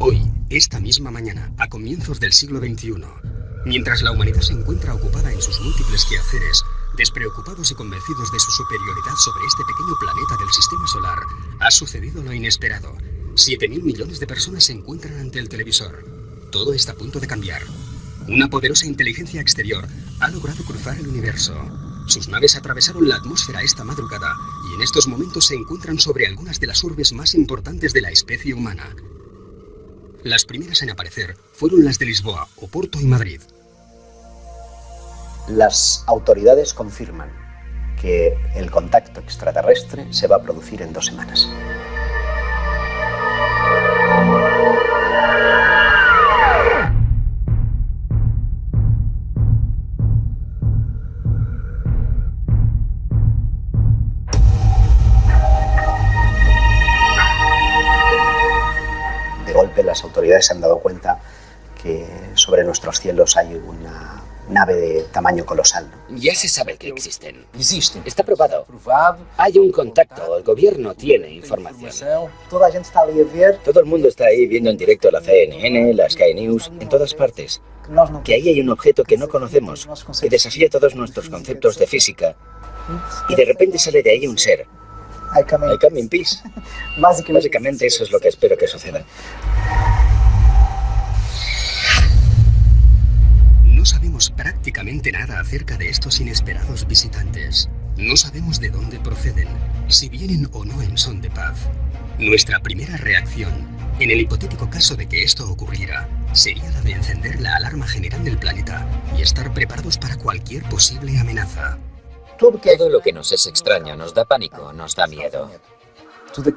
Hoy, esta misma mañana, a comienzos del siglo XXI, mientras la humanidad se encuentra ocupada en sus múltiples quehaceres, despreocupados y convencidos de su superioridad sobre este pequeño planeta del sistema solar, ha sucedido lo inesperado. 7.000 millones de personas se encuentran ante el televisor. Todo está a punto de cambiar. Una poderosa inteligencia exterior ha logrado cruzar el universo. Sus naves atravesaron la atmósfera esta madrugada y en estos momentos se encuentran sobre algunas de las urbes más importantes de la especie humana. Las primeras en aparecer fueron las de Lisboa, Oporto y Madrid. Las autoridades confirman que el contacto extraterrestre se va a producir en 2 semanas. De golpe las autoridades se han dado cuenta que sobre nuestros cielos hay una nave de tamaño colosal. Ya se sabe que existen. Está probado. Hay un contacto, el gobierno tiene información. Toda la gente está ahí a ver. Todo el mundo está ahí viendo en directo la CNN, la Sky News, en todas partes. Que ahí hay un objeto que no conocemos, que desafía todos nuestros conceptos de física. Y de repente sale de ahí un ser. I come in peace. Básicamente eso es lo que espero que suceda. No sabemos prácticamente nada acerca de estos inesperados visitantes. No sabemos de dónde proceden, si vienen o no en son de paz. Nuestra primera reacción, en el hipotético caso de que esto ocurriera, sería la de encender la alarma general del planeta y estar preparados para cualquier posible amenaza. Todo lo que nos es extraño nos da pánico, nos da miedo. Todo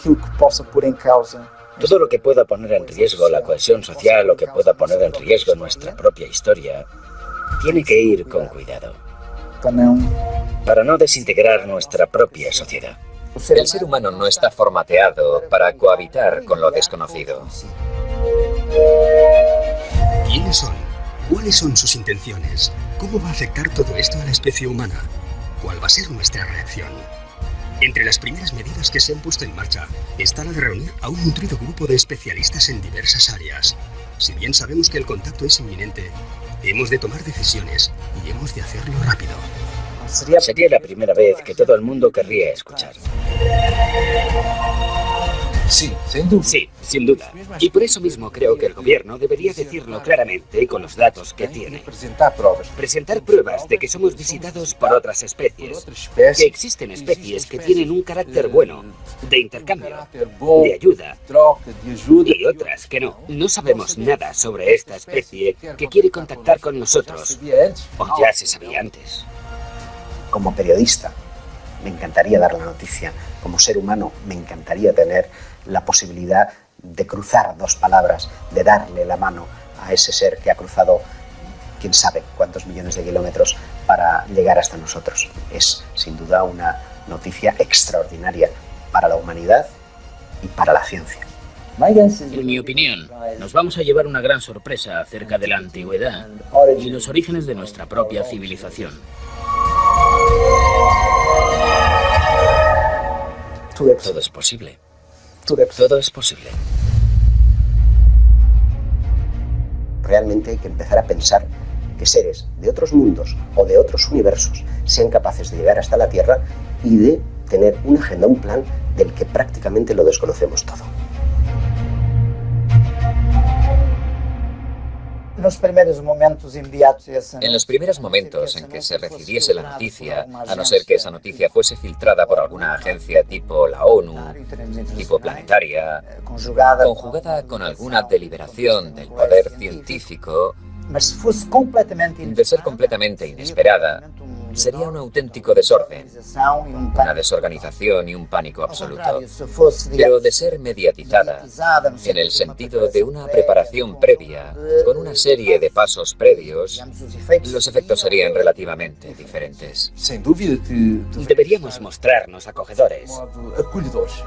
lo que pueda poner en riesgo la cohesión social o que pueda poner en riesgo nuestra propia historia, tiene que ir con cuidado. Para no desintegrar nuestra propia sociedad. El ser humano no está formateado para cohabitar con lo desconocido. ¿Quiénes son? ¿Cuáles son sus intenciones? ¿Cómo va a afectar todo esto a la especie humana? ¿Cuál va a ser nuestra reacción? Entre las primeras medidas que se han puesto en marcha está la de reunir a un nutrido grupo de especialistas en diversas áreas. Si bien sabemos que el contacto es inminente, hemos de tomar decisiones y hemos de hacerlo rápido. Sería la primera vez que todo el mundo querría escuchar. Sí, sin duda. Y por eso mismo creo que el gobierno debería decirlo claramente y con los datos que tiene. Presentar pruebas de que somos visitados por otras especies. Que existen especies que tienen un carácter bueno, de intercambio, de ayuda, y otras que no. No sabemos nada sobre esta especie que quiere contactar con nosotros. O ya se sabía antes. Como periodista, me encantaría dar la noticia. Como ser humano, me encantaría tener la posibilidad de cruzar 2 palabras, de darle la mano a ese ser que ha cruzado quién sabe cuántos millones de kilómetros para llegar hasta nosotros. Es sin duda una noticia extraordinaria para la humanidad y para la ciencia. En mi opinión, nos vamos a llevar una gran sorpresa acerca de la antigüedad y los orígenes de nuestra propia civilización. Todo es posible. Todo es posible. Realmente hay que empezar a pensar que seres de otros mundos o de otros universos sean capaces de llegar hasta la Tierra y de tener una agenda, un plan del que prácticamente lo desconocemos todo. En los primeros momentos en que se recibiese la noticia, a no ser que esa noticia fuese filtrada por alguna agencia tipo la ONU, tipo planetaria, conjugada con alguna deliberación del poder científico, de ser completamente inesperada, sería un auténtico desorden, una desorganización y un pánico absoluto. Pero de ser mediatizada, en el sentido de una preparación previa, con una serie de pasos previos, los efectos serían relativamente diferentes. Deberíamos mostrarnos acogedores.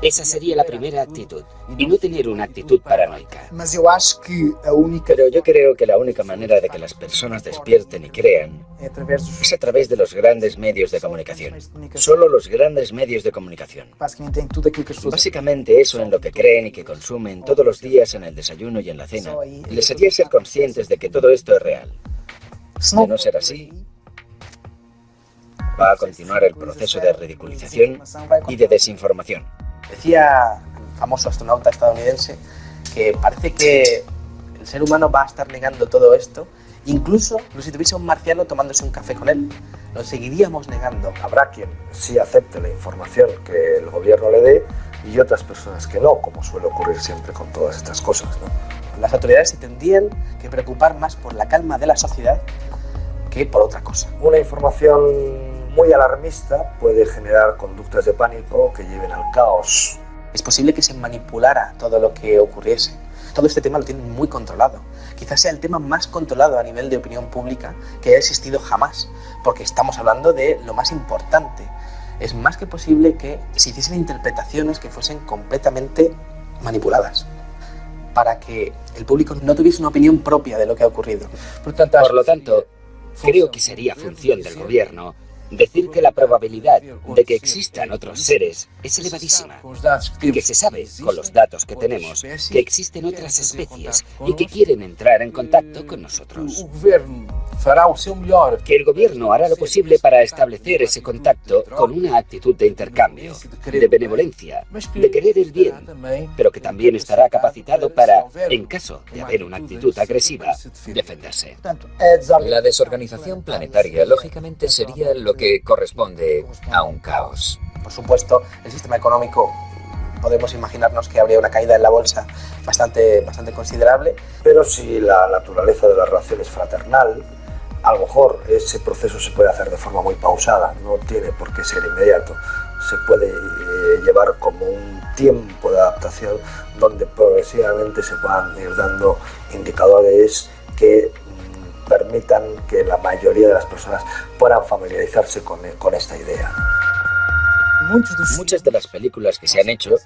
Esa sería la primera actitud, y no tener una actitud paranoica. Pero yo creo que la única manera de que las personas despierten y crean es a través de los los grandes medios de comunicación. Solo los grandes medios de comunicación. Básicamente eso en lo que creen y que consumen todos los días en el desayuno y en la cena. Les haría ser conscientes de que todo esto es real. De no ser así, va a continuar el proceso de ridiculización y de desinformación. Decía el famoso astronauta estadounidense que parece que el ser humano va a estar negando todo esto, incluso si tuviese un marciano tomándose un café con él, lo seguiríamos negando. Habrá quien sí acepte la información que el gobierno le dé y otras personas que no, como suele ocurrir siempre con todas estas cosas, ¿no? Las autoridades se tendrían que preocupar más por la calma de la sociedad que por otra cosa. Una información muy alarmista puede generar conductas de pánico que lleven al caos. Es posible que se manipulara todo lo que ocurriese. Todo este tema lo tienen muy controlado. Quizás sea el tema más controlado a nivel de opinión pública que haya existido jamás, porque estamos hablando de lo más importante. Es más que posible que se hiciesen interpretaciones que fuesen completamente manipuladas, para que el público no tuviese una opinión propia de lo que ha ocurrido. Por lo tanto, creo que sería función del gobierno decir que la probabilidad de que existan otros seres es elevadísima, que se sabe, con los datos que tenemos, que existen otras especies y que quieren entrar en contacto con nosotros. Que el gobierno hará lo posible para establecer ese contacto con una actitud de intercambio, de benevolencia, de querer el bien, pero que también estará capacitado para, en caso de haber una actitud agresiva, defenderse. La desorganización planetaria, lógicamente, sería lo que corresponde a un caos. Por supuesto, el sistema económico, podemos imaginarnos que habría una caída en la bolsa bastante considerable. Pero si la naturaleza de la relación es fraternal, a lo mejor ese proceso se puede hacer de forma muy pausada, no tiene por qué ser inmediato. Se puede llevar como un tiempo de adaptación donde progresivamente se puedan ir dando indicadores que permitan que la mayoría de las personas puedan familiarizarse con esta idea. Muchas de las películas que se han hecho,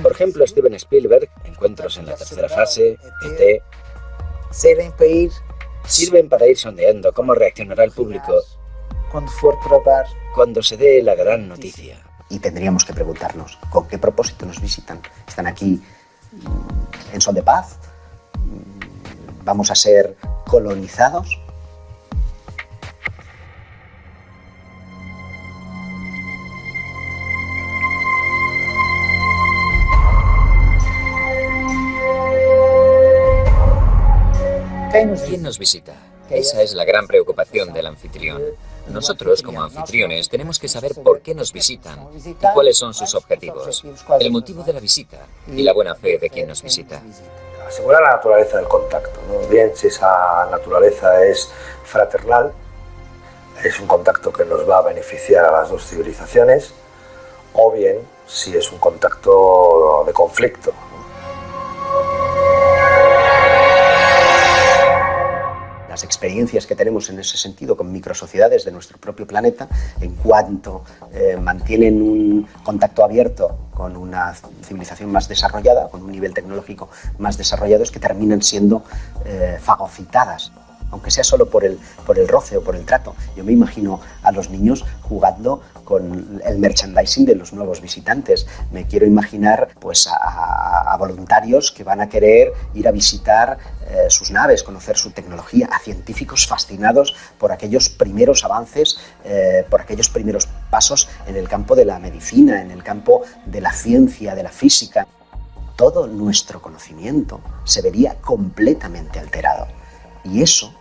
por ejemplo Steven Spielberg, Encuentros en la tercera fase, E.T., sirven para ir sondeando cómo reaccionará el público cuando se dé la gran noticia. Y tendríamos que preguntarnos, ¿con qué propósito nos visitan? ¿Están aquí en son de paz? ¿Vamos a ser colonizados? ¿Quién nos visita? Esa es la gran preocupación del anfitrión. Nosotros, como anfitriones, tenemos que saber por qué nos visitan y cuáles son sus objetivos, el motivo de la visita y la buena fe de quien nos visita. Asegurar la naturaleza del contacto, ¿no? Bien si esa naturaleza es fraternal, es un contacto que nos va a beneficiar a las dos civilizaciones, o bien si es un contacto de conflicto. Las experiencias que tenemos en ese sentido con microsociedades de nuestro propio planeta, en cuanto mantienen un contacto abierto con una civilización más desarrollada, con un nivel tecnológico más desarrollado, es que terminan siendo fagocitadas, aunque sea solo por el roce o por el trato. Yo me imagino a los niños jugando con el merchandising de los nuevos visitantes. Me quiero imaginar pues a voluntarios que van a querer ir a visitar sus naves, conocer su tecnología, a científicos fascinados por aquellos primeros avances, por aquellos primeros pasos en el campo de la medicina, en el campo de la ciencia, de la física. Todo nuestro conocimiento se vería completamente alterado. Y eso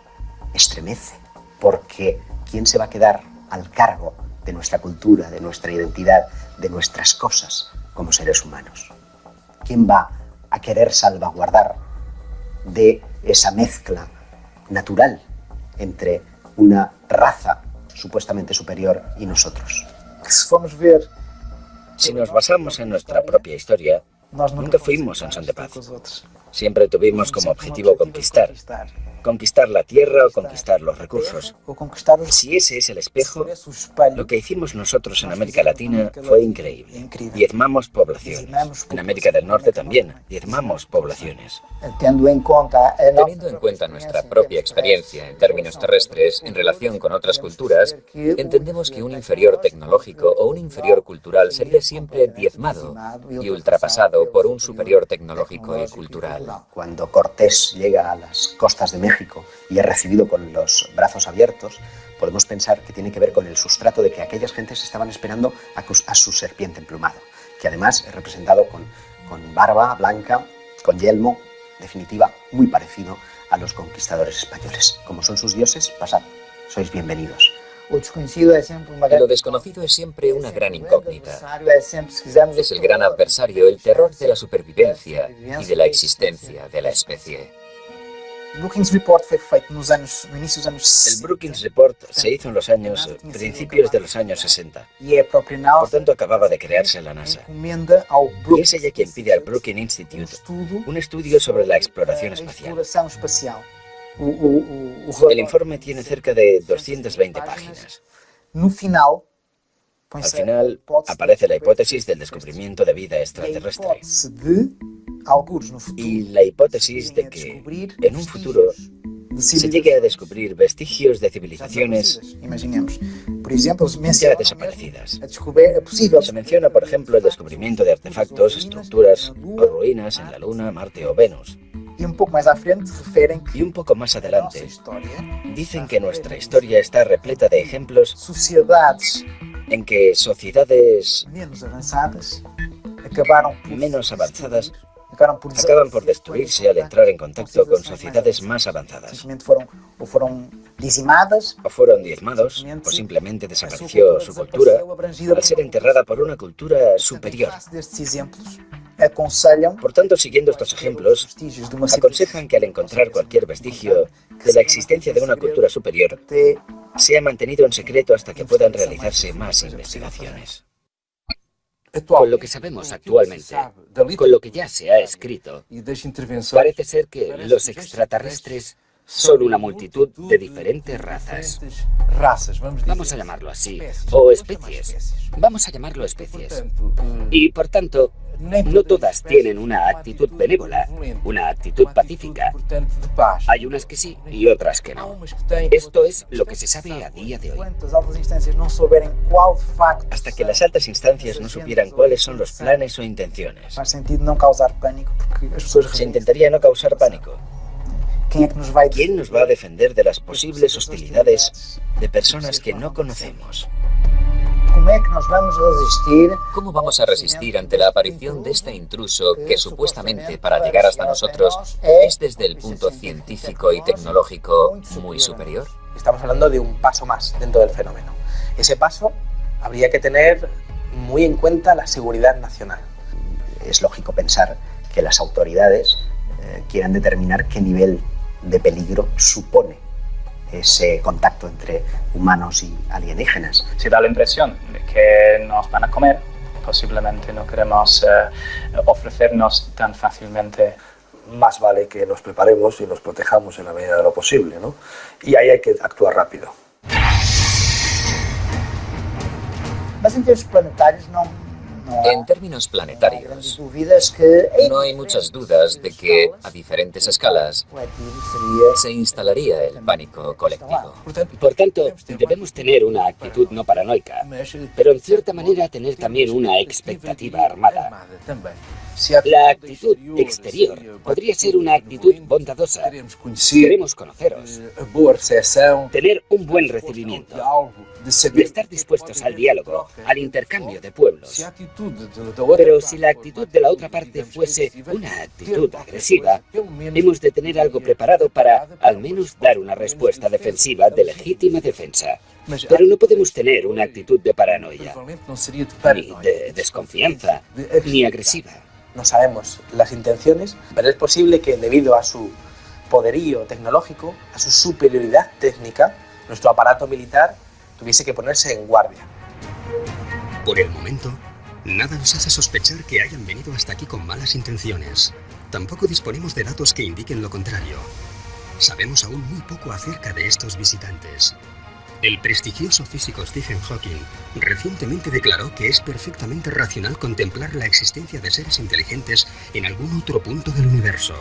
estremece, porque ¿quién se va a quedar al cargo de nuestra cultura, de nuestra identidad, de nuestras cosas como seres humanos? ¿Quién va a querer salvaguardar de esa mezcla natural entre una raza supuestamente superior y nosotros? Si nos basamos en nuestra propia historia, Nunca fuimos en son de paz. Siempre tuvimos como objetivo conquistar la tierra o conquistar los recursos. Si ese es el espejo, lo que hicimos nosotros en América Latina fue increíble. Diezmamos poblaciones. En América del Norte también, diezmamos poblaciones. Teniendo en cuenta nuestra propia experiencia en términos terrestres en relación con otras culturas, entendemos que un inferior tecnológico o un inferior cultural sería siempre diezmado y ultrapasado por un superior tecnológico y cultural. Cuando Cortés llega a las costas de México y es recibido con los brazos abiertos, podemos pensar que tiene que ver con el sustrato de que aquellas gentes estaban esperando a su serpiente emplumado, que además es representado con barba blanca, con yelmo, en definitiva, muy parecido a los conquistadores españoles. Como son sus dioses, pasad, sois bienvenidos. Lo desconocido es siempre una gran incógnita. Es el gran adversario, el terror de la supervivencia y de la existencia de la especie. El Brookings Report se hizo en los principios de los años 60. Por tanto, acababa de crearse la NASA. Y es ella quien pide al Brookings Institute un estudio sobre la exploración espacial. El informe tiene cerca de 220 páginas. Al final aparece la hipótesis del descubrimiento de vida extraterrestre y la hipótesis de que en un futuro se llegue a descubrir vestigios de civilizaciones ya desaparecidas. Se menciona, por ejemplo, el descubrimiento de artefactos, estructuras o ruinas en la Luna, Marte o Venus. Y un poco más adelante, dicen que nuestra historia está repleta de ejemplos en que sociedades menos avanzadas acaban por destruirse al entrar en contacto con sociedades más avanzadas. O fueron diezmados, o simplemente desapareció su cultura al ser enterrada por una cultura superior. Por tanto, siguiendo estos ejemplos, aconsejan que al encontrar cualquier vestigio de la existencia de una cultura superior, sea mantenido en secreto hasta que puedan realizarse más investigaciones. Con lo que sabemos actualmente, con lo que ya se ha escrito, parece ser que los extraterrestres son una multitud de diferentes razas. Vamos a llamarlo así, o especies. Vamos a llamarlo especies. Y por tanto, no todas tienen una actitud benévola, una actitud pacífica. Hay unas que sí y otras que no. Esto es lo que se sabe a día de hoy. Hasta que las altas instancias no supieran cuáles son los planes o intenciones. Se intentaría no causar pánico. ¿Quién nos va a defender de las posibles hostilidades de personas que no conocemos? ¿Cómo vamos a resistir ante la aparición de este intruso que supuestamente para llegar hasta nosotros es desde el punto científico y tecnológico muy superior? Estamos hablando de un paso más dentro del fenómeno. Ese paso habría que tener muy en cuenta la seguridad nacional. Es lógico pensar que las autoridades quieran determinar qué nivel de peligro supone ese contacto entre humanos y alienígenas. Si da la impresión de que nos van a comer, posiblemente no queremos ofrecernos tan fácilmente. Más vale que nos preparemos y nos protejamos en la medida de lo posible, ¿no? Y ahí hay que actuar rápido. En términos planetarios, no hay muchas dudas de que, a diferentes escalas, se instalaría el pánico colectivo. Por tanto, debemos tener una actitud no paranoica, pero en cierta manera tener también una expectativa armada. La actitud exterior podría ser una actitud bondadosa. Queremos conoceros, tener un buen recibimiento, y estar dispuestos al diálogo, al intercambio de pueblos. Pero si la actitud de la otra parte fuese una actitud agresiva, hemos de tener algo preparado para, al menos, dar una respuesta defensiva de legítima defensa. Pero no podemos tener una actitud de paranoia, ni de desconfianza, ni agresiva. No sabemos las intenciones, pero es posible que debido a su poderío tecnológico, a su superioridad técnica, nuestro aparato militar tuviese que ponerse en guardia. Por el momento, Nada nos hace sospechar que hayan venido hasta aquí con malas intenciones. Tampoco disponemos de datos que indiquen lo contrario. Sabemos aún muy poco acerca de estos visitantes. El prestigioso físico Stephen Hawking recientemente declaró que es perfectamente racional contemplar la existencia de seres inteligentes en algún otro punto del universo,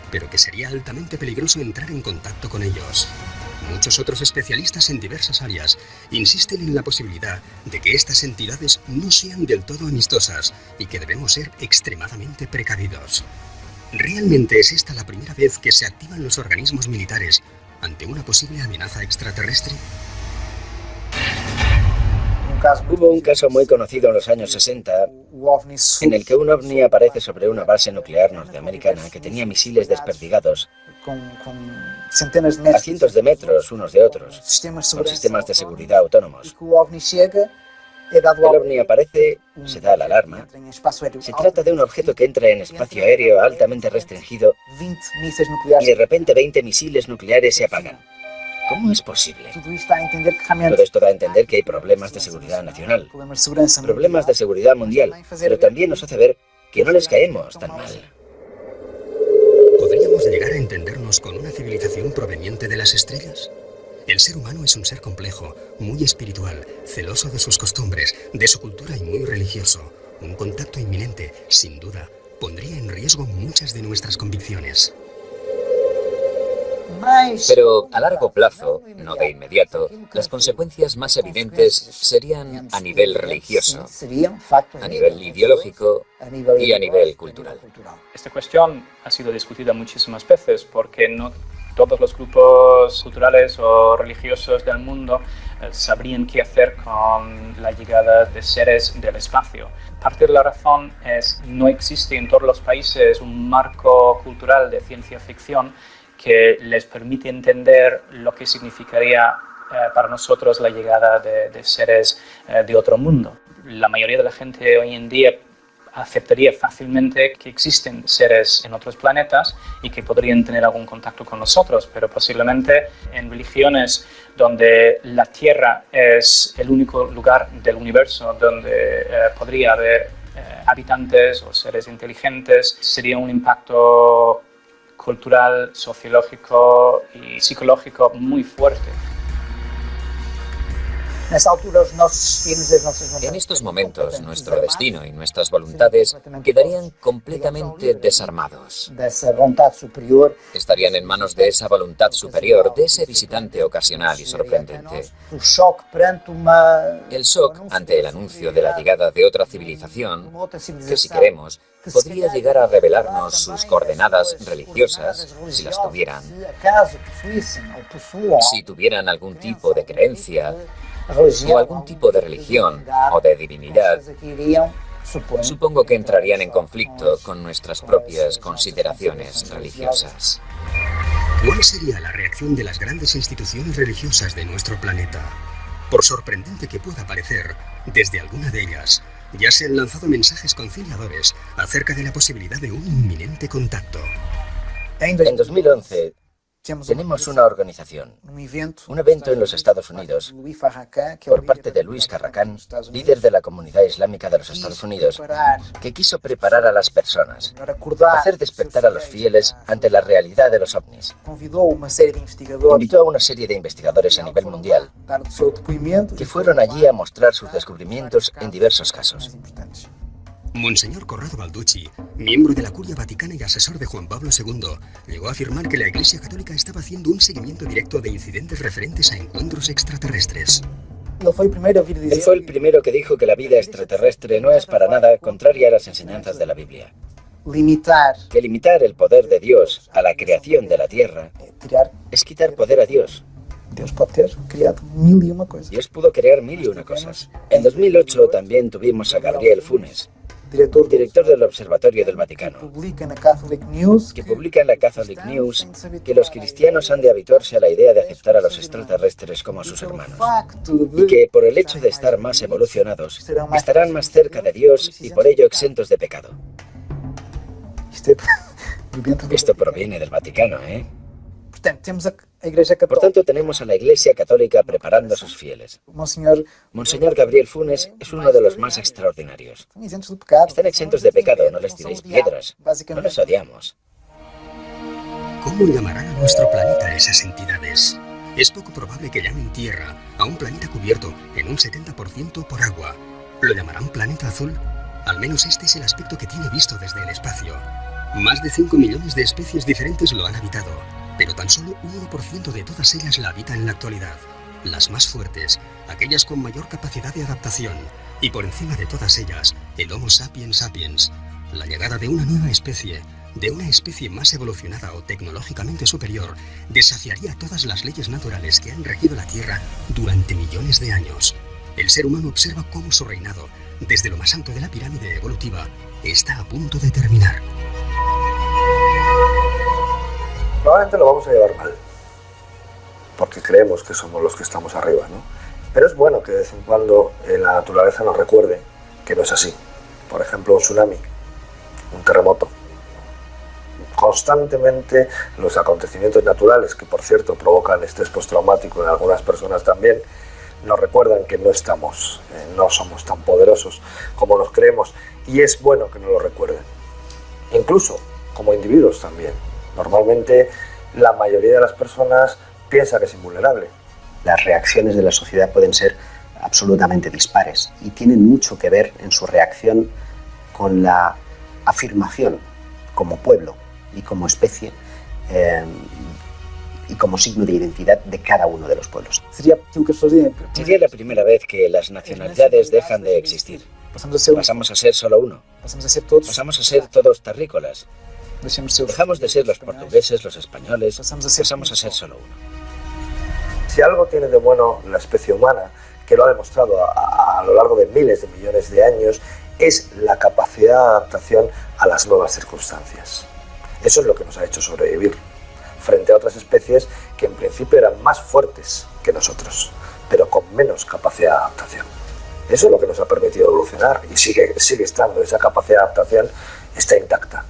pero que sería altamente peligroso entrar en contacto con ellos. Muchos otros especialistas en diversas áreas insisten en la posibilidad de que estas entidades no sean del todo amistosas y que debemos ser extremadamente precavidos. ¿Realmente es esta la primera vez que se activan los organismos militares ante una posible amenaza extraterrestre? Hubo un caso muy conocido en los años 60 en el que un ovni aparece sobre una base nuclear norteamericana que tenía misiles desperdigados a cientos de metros unos de otros, con sistemas de seguridad autónomos. El ovni aparece, se da la alarma. Se trata de un objeto que entra en espacio aéreo altamente restringido y de repente 20 misiles nucleares se apagan. ¿Cómo es posible? Todo esto da a entender que hay problemas de seguridad nacional, problemas de seguridad mundial, pero también nos hace ver que no les caemos tan mal. ¿Podríamos llegar a entendernos con una civilización proveniente de las estrellas? El ser humano es un ser complejo, muy espiritual, celoso de sus costumbres, de su cultura y muy religioso. Un contacto inminente, sin duda, pondría en riesgo muchas de nuestras convicciones. Pero a largo plazo, no de inmediato, las consecuencias más evidentes serían a nivel religioso, a nivel ideológico y a nivel cultural. Esta cuestión ha sido discutida muchísimas veces porque no todos los grupos culturales o religiosos del mundo sabrían qué hacer con la llegada de seres del espacio. Parte de la razón es que no existe en todos los países un marco cultural de ciencia ficción que les permite entender lo que significaría para nosotros la llegada de seres de otro mundo. La mayoría de la gente hoy en día aceptaría fácilmente que existen seres en otros planetas y que podrían tener algún contacto con nosotros, pero posiblemente en religiones donde la Tierra es el único lugar del universo donde podría haber habitantes o seres inteligentes, sería un impacto cultural, sociológico y psicológico muy fuerte. En estos momentos, nuestro destino y nuestras voluntades quedarían completamente desarmados. Estarían en manos de esa voluntad superior, de ese visitante ocasional y sorprendente. El shock ante el anuncio de la llegada de otra civilización, que si queremos, podría llegar a revelarnos sus coordenadas religiosas, si las tuvieran. Si tuvieran algún tipo de creencia, o algún tipo de religión o de divinidad, supongo que entrarían en conflicto con nuestras propias consideraciones religiosas. ¿Cuál sería la reacción de las grandes instituciones religiosas de nuestro planeta? Por sorprendente que pueda parecer, desde alguna de ellas ya se han lanzado mensajes conciliadores acerca de la posibilidad de un inminente contacto. En 2011 tenemos una organización, un evento en los Estados Unidos, por parte de Luis Farrakhan, líder de la comunidad islámica de los Estados Unidos, que quiso preparar a las personas, hacer despertar a los fieles ante la realidad de los ovnis. Invitó a una serie de investigadores a nivel mundial, que fueron allí a mostrar sus descubrimientos en diversos casos. Monseñor Corrado Balducci, miembro de la Curia Vaticana y asesor de Juan Pablo II, llegó a afirmar que la Iglesia Católica estaba haciendo un seguimiento directo de incidentes referentes a encuentros extraterrestres. Él fue el primero que dijo que la vida extraterrestre no es para nada contraria a las enseñanzas de la Biblia. Que limitar el poder de Dios a la creación de la Tierra es quitar poder a Dios. Dios pudo crear mil y una cosas. En 2008 también tuvimos a Gabriel Funes, director del Observatorio del Vaticano, que publica en la Catholic News que los cristianos han de habituarse a la idea de aceptar a los extraterrestres como sus hermanos, y que por el hecho de estar más evolucionados, estarán más cerca de Dios y por ello exentos de pecado. Esto proviene del Vaticano, ¿eh? Por tanto, tenemos a la Iglesia Católica preparando a sus fieles. Monseñor Gabriel Funes es uno de los más extraordinarios. Están exentos de pecado, no les tiréis piedras, no les odiamos. ¿Cómo llamarán a nuestro planeta esas entidades? Es poco probable que llamen Tierra a un planeta cubierto en un 70% por agua. ¿Lo llamarán planeta azul? Al menos este es el aspecto que tiene visto desde el espacio. Más de 5 millones de especies diferentes lo han habitado, pero tan solo un 1% de todas ellas la habita en la actualidad. Las más fuertes, aquellas con mayor capacidad de adaptación, y por encima de todas ellas, el Homo sapiens sapiens. La llegada de una nueva especie, de una especie más evolucionada o tecnológicamente superior, desafiaría todas las leyes naturales que han regido la Tierra durante millones de años. El ser humano observa cómo su reinado, desde lo más alto de la pirámide evolutiva, está a punto de terminar. Probablemente lo vamos a llevar mal, porque creemos que somos los que estamos arriba, ¿no? Pero es bueno que de vez en cuando la naturaleza nos recuerde que no es así. Por ejemplo, un tsunami, un terremoto. Constantemente los acontecimientos naturales, que por cierto provocan estrés postraumático en algunas personas también, nos recuerdan que no somos tan poderosos como nos creemos, y es bueno que nos lo recuerden. Incluso como individuos también. Normalmente la mayoría de las personas piensa que es invulnerable. Las reacciones de la sociedad pueden ser absolutamente dispares y tienen mucho que ver en su reacción con la afirmación como pueblo y como especie y como signo de identidad de cada uno de los pueblos. Sería la primera vez que las nacionalidades dejan de existir. Pasamos a ser solo uno. Pasamos a ser todos terrícolas. Dejamos de ser los portugueses, los españoles, pasamos a ser solo uno. Si algo tiene de bueno la especie humana, que lo ha demostrado a lo largo de miles de millones de años, es la capacidad de adaptación a las nuevas circunstancias. Eso es lo que nos ha hecho sobrevivir, frente a otras especies que en principio eran más fuertes que nosotros, pero con menos capacidad de adaptación. Eso es lo que nos ha permitido evolucionar y sigue estando, esa capacidad de adaptación está intacta.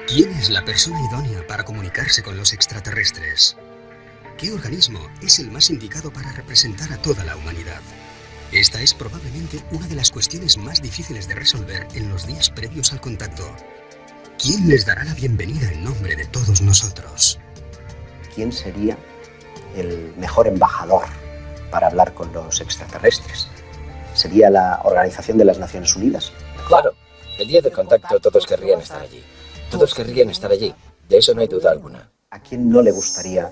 ¿Quién es la persona idónea para comunicarse con los extraterrestres? ¿Qué organismo es el más indicado para representar a toda la humanidad? Esta es probablemente una de las cuestiones más difíciles de resolver en los días previos al contacto. ¿Quién les dará la bienvenida en nombre de todos nosotros? ¿Quién sería el mejor embajador para hablar con los extraterrestres? ¿Sería la Organización de las Naciones Unidas? Claro, el día del contacto todos querrían estar allí. Todos querrían estar allí, de eso no hay duda alguna. ¿A quién no le gustaría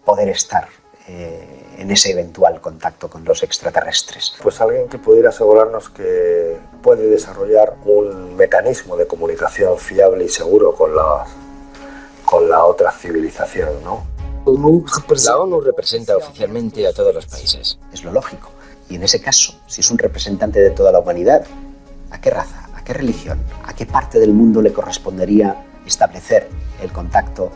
poder estar en ese eventual contacto con los extraterrestres? Pues alguien que pudiera asegurarnos que puede desarrollar un mecanismo de comunicación fiable y seguro con la otra civilización, ¿no? La ONU representa oficialmente a todos los países. Es lo lógico. Y en ese caso, si es un representante de toda la humanidad, ¿a qué raza? ¿A qué religión? ¿A qué parte del mundo le correspondería establecer el contacto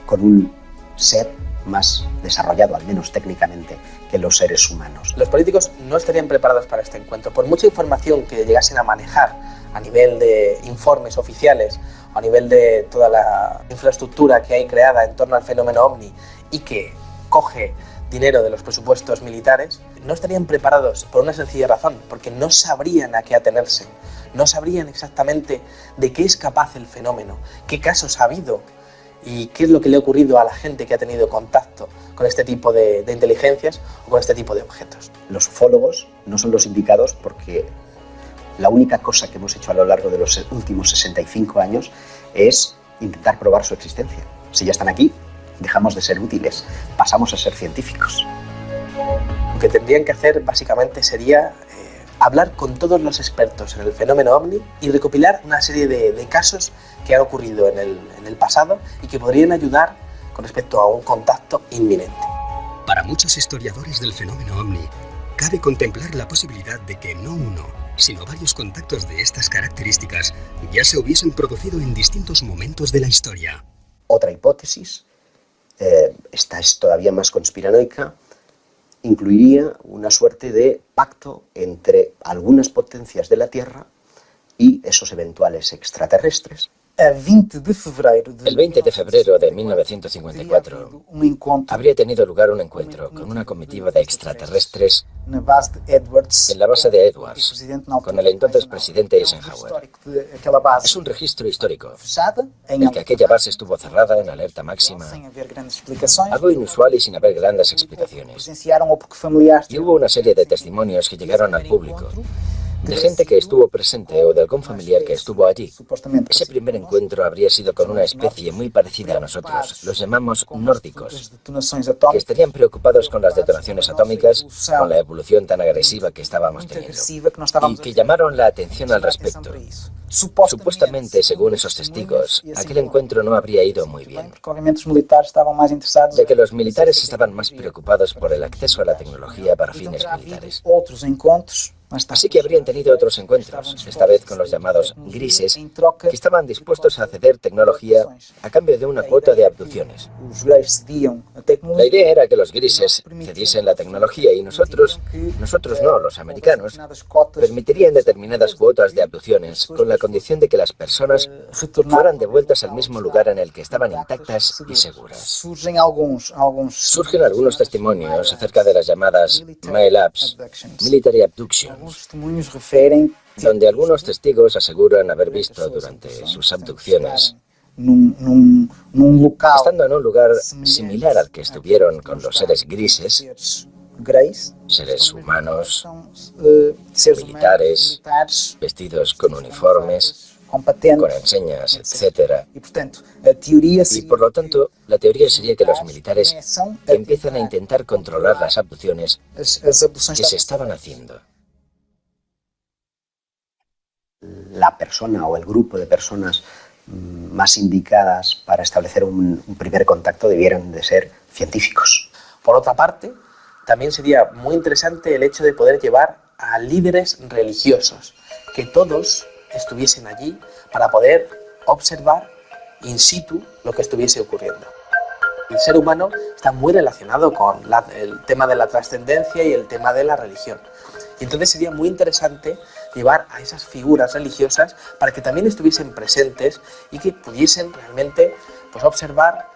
con un ser más desarrollado, al menos técnicamente, que los seres humanos? Los políticos no estarían preparados para este encuentro. Por mucha información que llegasen a manejar a nivel de informes oficiales, a nivel de toda la infraestructura que hay creada en torno al fenómeno OVNI y que coge dinero de los presupuestos militares, no estarían preparados por una sencilla razón, porque no sabrían a qué atenerse, no sabrían exactamente de qué es capaz el fenómeno, qué casos ha habido y qué es lo que le ha ocurrido a la gente que ha tenido contacto con este tipo de inteligencias o con este tipo de objetos. Los ufólogos no son los indicados porque la única cosa que hemos hecho a lo largo de los últimos 65 años es intentar probar su existencia. Si ya están aquí, dejamos de ser útiles, pasamos a ser científicos. Lo que tendrían que hacer básicamente sería hablar con todos los expertos en el fenómeno OVNI y recopilar una serie de casos que han ocurrido en el pasado y que podrían ayudar con respecto a un contacto inminente. Para muchos historiadores del fenómeno OVNI, cabe contemplar la posibilidad de que no uno, sino varios contactos de estas características ya se hubiesen producido en distintos momentos de la historia. Otra hipótesis, esta es todavía más conspiranoica, incluiría una suerte de pacto entre algunas potencias de la Tierra y esos eventuales extraterrestres. El 20 de febrero de 1954 habría tenido lugar un encuentro con una comitiva de extraterrestres en la base de Edwards, con el entonces presidente Eisenhower. Es un registro histórico, en el que aquella base estuvo cerrada en alerta máxima, algo inusual y sin haber grandes explicaciones. Y hubo una serie de testimonios que llegaron al público, de gente que estuvo presente o de algún familiar que estuvo allí. Ese primer encuentro habría sido con una especie muy parecida a nosotros, los llamamos nórdicos, que estarían preocupados con las detonaciones atómicas, con la evolución tan agresiva que estábamos teniendo, y que llamaron la atención al respecto. Supuestamente, según esos testigos, aquel encuentro no habría ido muy bien, ya que los militares estaban más preocupados por el acceso a la tecnología para fines militares. Así que habrían tenido otros encuentros, esta vez con los llamados grises, que estaban dispuestos a ceder tecnología a cambio de una cuota de abducciones. La idea era que los grises cediesen la tecnología y nosotros no, los americanos, permitirían determinadas cuotas de abducciones con la condición de que las personas fueran devueltas al mismo lugar en el que estaban intactas y seguras. Surgen algunos testimonios acerca de las llamadas MILABs, Military Abductions, donde algunos testigos aseguran haber visto durante sus abducciones, estando en un lugar similar al que estuvieron con los seres grises, seres humanos, militares, vestidos con uniformes, con enseñas, etc. Y por lo tanto, la teoría sería que los militares empiezan a intentar controlar las abducciones que se estaban haciendo. La persona o el grupo de personas más indicadas para establecer un primer contacto debieran de ser científicos. Por otra parte, también sería muy interesante el hecho de poder llevar a líderes religiosos, que todos estuviesen allí para poder observar in situ lo que estuviese ocurriendo. El ser humano está muy relacionado con el tema de la trascendencia y el tema de la religión. Y entonces sería muy interesante llevar a esas figuras religiosas para que también estuviesen presentes y que pudiesen realmente observar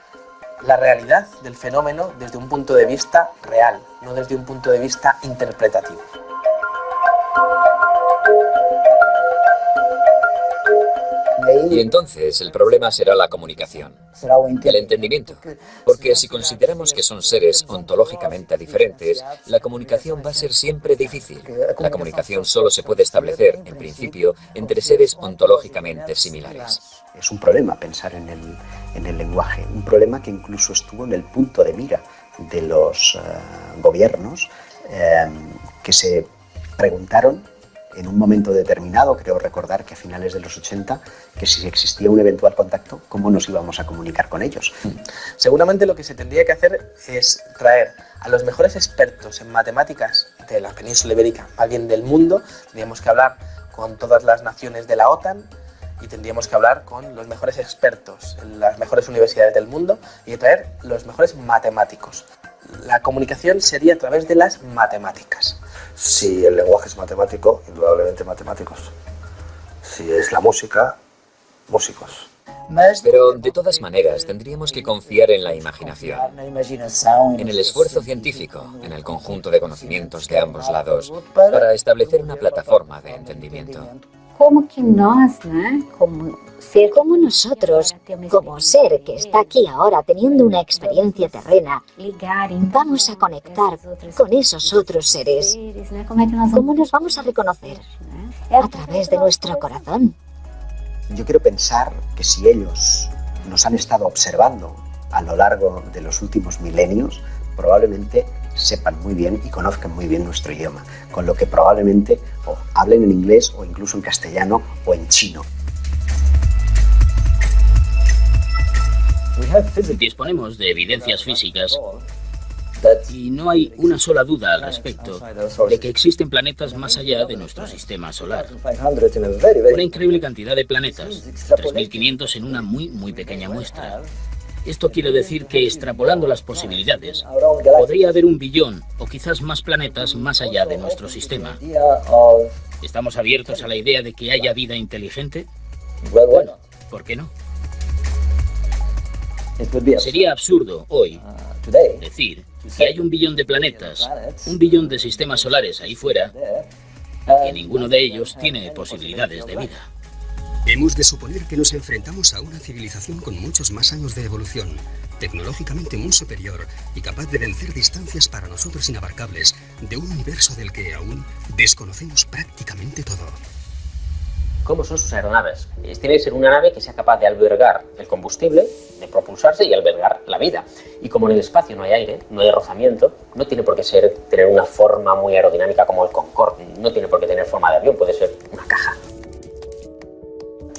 la realidad del fenómeno desde un punto de vista real, no desde un punto de vista interpretativo. Y entonces el problema será la comunicación, el entendimiento, porque si consideramos que son seres ontológicamente diferentes, la comunicación va a ser siempre difícil. La comunicación solo se puede establecer, en principio, entre seres ontológicamente similares. Es un problema pensar en el lenguaje, un problema que incluso estuvo en el punto de mira de los gobiernos que se preguntaron en un momento determinado, creo recordar que a finales de los 80, que si existía un eventual contacto, ¿cómo nos íbamos a comunicar con ellos? Seguramente lo que se tendría que hacer es traer a los mejores expertos en matemáticas de la península ibérica, alguien del mundo. Tendríamos que hablar con todas las naciones de la OTAN y tendríamos que hablar con los mejores expertos en las mejores universidades del mundo y traer los mejores matemáticos. La comunicación sería a través de las matemáticas. Si el lenguaje es matemático, indudablemente matemáticos. Si es la música, músicos. Pero de todas maneras tendríamos que confiar en la imaginación, en el esfuerzo científico, en el conjunto de conocimientos de ambos lados, para establecer una plataforma de entendimiento. Como que como nosotros, como ser que está aquí ahora teniendo una experiencia terrena, vamos a conectar con esos otros seres. ¿Cómo nos vamos a reconocer? A través de nuestro corazón. Yo quiero pensar que si ellos nos han estado observando a lo largo de los últimos milenios, probablemente sepan muy bien y conozcan muy bien nuestro idioma, con lo que probablemente o hablen en inglés o incluso en castellano o en chino. Disponemos de evidencias físicas y no hay una sola duda al respecto de que existen planetas más allá de nuestro sistema solar. Una increíble cantidad de planetas, 3.500 en una muy pequeña muestra. Esto quiere decir que, extrapolando las posibilidades, podría haber 1 billón o quizás más planetas más allá de nuestro sistema. ¿Estamos abiertos a la idea de que haya vida inteligente? Bueno, ¿por qué no? Sería absurdo hoy decir que hay 1 billón de planetas, 1 billón de sistemas solares ahí fuera, que ninguno de ellos tiene posibilidades de vida. Hemos de suponer que nos enfrentamos a una civilización con muchos más años de evolución, tecnológicamente muy superior y capaz de vencer distancias para nosotros inabarcables de un universo del que aún desconocemos prácticamente todo. ¿Cómo son sus aeronaves? Tiene que ser una nave que sea capaz de albergar el combustible, de propulsarse y albergar la vida. Y como en el espacio no hay aire, no hay rozamiento, no tiene por qué tener una forma muy aerodinámica como el Concorde, no tiene por qué tener forma de avión, puede ser una caja.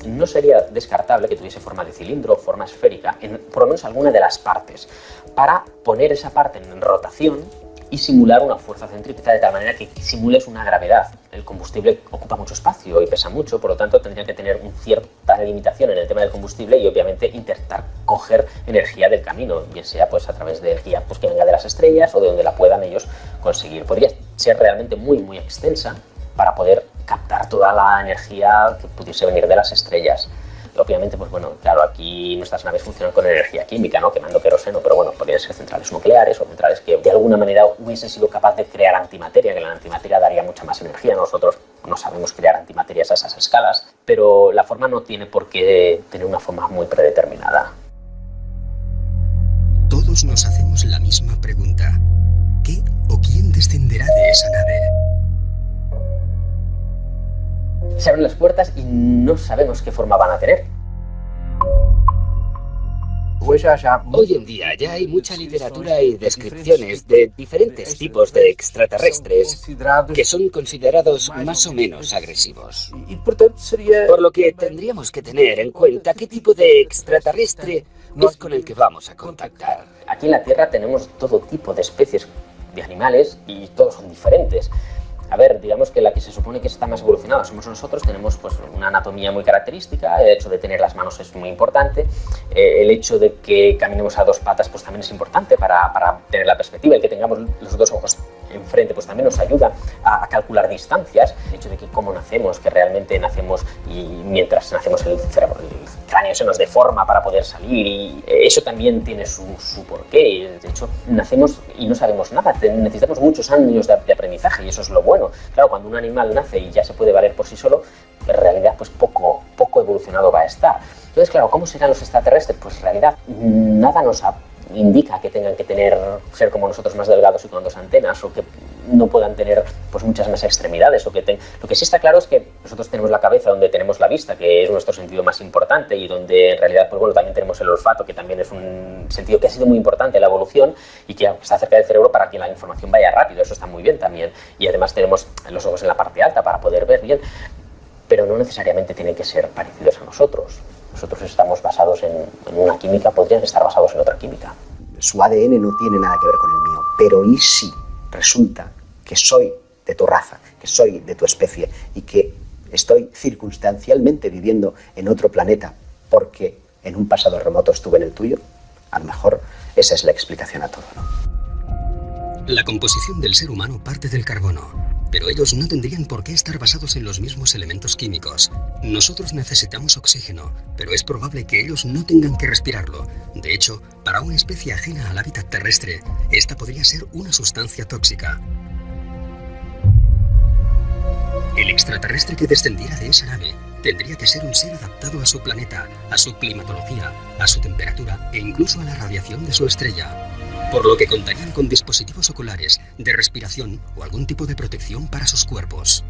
No sería descartable que tuviese forma de cilindro o forma esférica en por lo menos alguna de las partes, para poner esa parte en rotación y simular una fuerza centrípeta de tal manera que simules una gravedad. El combustible ocupa mucho espacio y pesa mucho, por lo tanto tendría que tener una cierta limitación en el tema del combustible y obviamente intentar coger energía del camino, bien sea pues a través de energía pues, que venga de las estrellas o de donde la puedan ellos conseguir. Podría ser realmente muy extensa para poder captar toda la energía que pudiese venir de las estrellas. Obviamente, pues bueno, claro, aquí nuestras naves funcionan con energía química, ¿no? Quemando queroseno, pero bueno, podrían ser centrales nucleares o centrales que de alguna manera hubiesen sido capaces de crear antimateria, que la antimateria daría mucha más energía. Nosotros no sabemos crear antimaterias a esas escalas, pero la forma no tiene por qué tener una forma muy predeterminada. Todos nos hacemos la misma pregunta. ¿Qué o quién descenderá de esa nave? Se abren las puertas y no sabemos qué forma van a tener. Hoy en día ya hay mucha literatura y descripciones de diferentes tipos de extraterrestres que son considerados más o menos agresivos. Por lo que tendríamos que tener en cuenta qué tipo de extraterrestre es con el que vamos a contactar. Aquí en la Tierra tenemos todo tipo de especies de animales y todos son diferentes. A ver, digamos que la que se supone que está más evolucionada somos nosotros, tenemos pues una anatomía muy característica, el hecho de tener las manos es muy importante, el hecho de que caminemos a 2 patas pues también es importante para tener la perspectiva, el que tengamos los 2 ojos enfrente pues también nos ayuda a calcular distancias, el hecho de que cómo nacemos, que realmente nacemos y mientras nacemos el cerebro, el cráneo se nos deforma para poder salir y eso también tiene su porqué, de hecho nacemos y no sabemos nada, necesitamos muchos años de aprendizaje y eso es lo bueno. Claro, cuando un animal nace y ya se puede valer por sí solo, en realidad pues poco evolucionado va a estar. Entonces, claro, ¿cómo serán los extraterrestres? Pues en realidad nada nos indica que tengan que ser como nosotros más delgados y con 2 antenas o que no puedan tener pues muchas más extremidades lo que sí está claro es que nosotros tenemos la cabeza donde tenemos la vista, que es nuestro sentido más importante y donde en realidad pues bueno, también tenemos el olfato, que también es un sentido que ha sido muy importante en la evolución y que está cerca del cerebro para que la información vaya rápido, eso está muy bien también, y además tenemos los ojos en la parte alta para poder ver bien, pero no necesariamente tienen que ser parecidos a nosotros. Nosotros estamos basados en una química, podrían estar basados en otra química. Su ADN no tiene nada que ver con el mío, pero ¿y si resulta que soy de tu raza, que soy de tu especie y que estoy circunstancialmente viviendo en otro planeta porque en un pasado remoto estuve en el tuyo? A lo mejor esa es la explicación a todo, ¿no? La composición del ser humano parte del carbono. Pero ellos no tendrían por qué estar basados en los mismos elementos químicos. Nosotros necesitamos oxígeno, pero es probable que ellos no tengan que respirarlo. De hecho, para una especie ajena al hábitat terrestre, esta podría ser una sustancia tóxica. El extraterrestre que descendiera de esa nave tendría que ser un ser adaptado a su planeta, a su climatología, a su temperatura e incluso a la radiación de su estrella. Por lo que contarían con dispositivos oculares, de respiración o algún tipo de protección para sus cuerpos.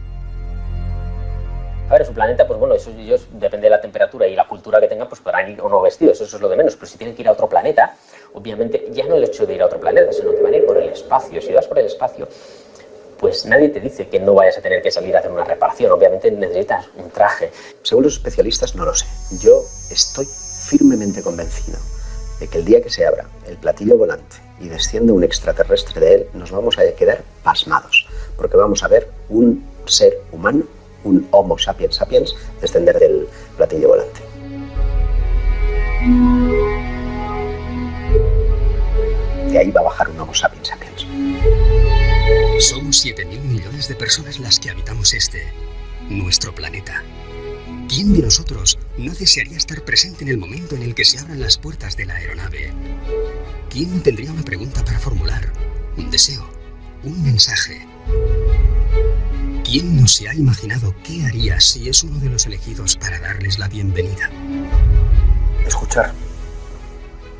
A ver, su planeta, pues bueno, eso ellos, depende de la temperatura y la cultura que tengan, pues podrán ir o no vestidos, eso es lo de menos. Pero si tienen que ir a otro planeta, obviamente ya no el hecho de ir a otro planeta, sino que van a ir por el espacio. Si vas por el espacio, pues nadie te dice que no vayas a tener que salir a hacer una reparación. Obviamente necesitas un traje. Según los especialistas, no lo sé. Yo estoy firmemente convencido de que el día que se abra el platillo volante y desciende un extraterrestre de él, nos vamos a quedar pasmados, porque vamos a ver un ser humano, un Homo sapiens sapiens, descender del platillo volante. arrojar un Homo sapiens sapiens. Somos 7.000 millones de personas las que habitamos nuestro planeta. ¿Quién de nosotros no desearía estar presente en el momento en el que se abran las puertas de la aeronave? ¿Quién no tendría una pregunta para formular? Un deseo, un mensaje. ¿Quién no se ha imaginado qué haría si es uno de los elegidos para darles la bienvenida? Escuchar.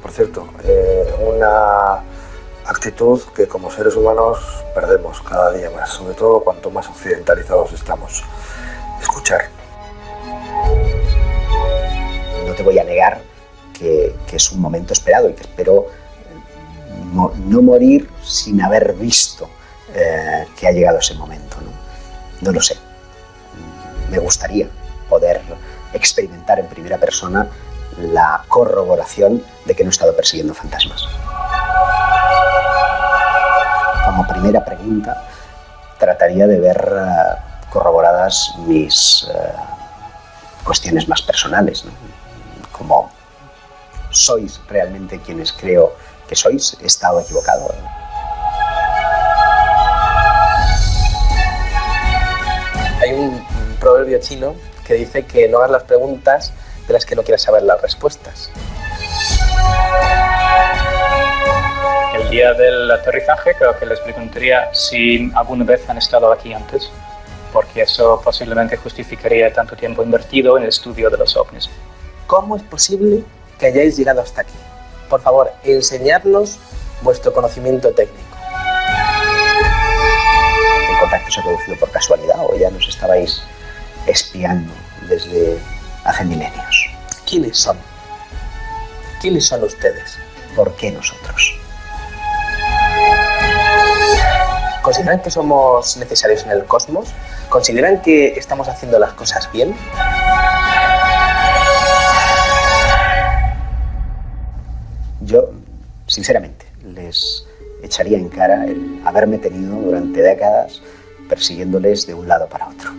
Por cierto, una actitud que como seres humanos perdemos cada día más, sobre todo cuanto más occidentalizados estamos. Escuchar. No te voy a negar que es un momento esperado y que espero no morir sin haber visto que ha llegado ese momento, ¿no? No lo sé. Me gustaría poder experimentar en primera persona la corroboración de que no he estado persiguiendo fantasmas. Como primera pregunta, trataría de ver corroboradas mis cuestiones más personales, ¿no? Como, ¿sois realmente quienes creo que sois? ¿He estado equivocado? Hay un proverbio chino que dice que no hagas las preguntas de las que no quieras saber las respuestas. El día del aterrizaje creo que les preguntaría si alguna vez han estado aquí antes, porque eso posiblemente justificaría tanto tiempo invertido en el estudio de los ovnis. ¿Cómo es posible que hayáis llegado hasta aquí? Por favor, enseñadnos vuestro conocimiento técnico. ¿El contacto se ha producido por casualidad o ya nos estabais espiando desde hace milenios? ¿Quiénes son? ¿Quiénes son ustedes? ¿Por qué nosotros? ¿Consideran que somos necesarios en el cosmos? ¿Consideran que estamos haciendo las cosas bien? Yo, sinceramente, les echaría en cara el haberme tenido durante décadas persiguiéndoles de un lado para otro.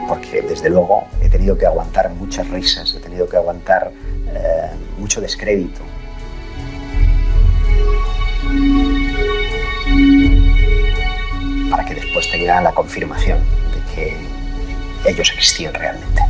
Porque, desde luego, he tenido que aguantar muchas risas, he tenido que aguantar mucho descrédito. Para que después tenga la confirmación de que ellos existían realmente.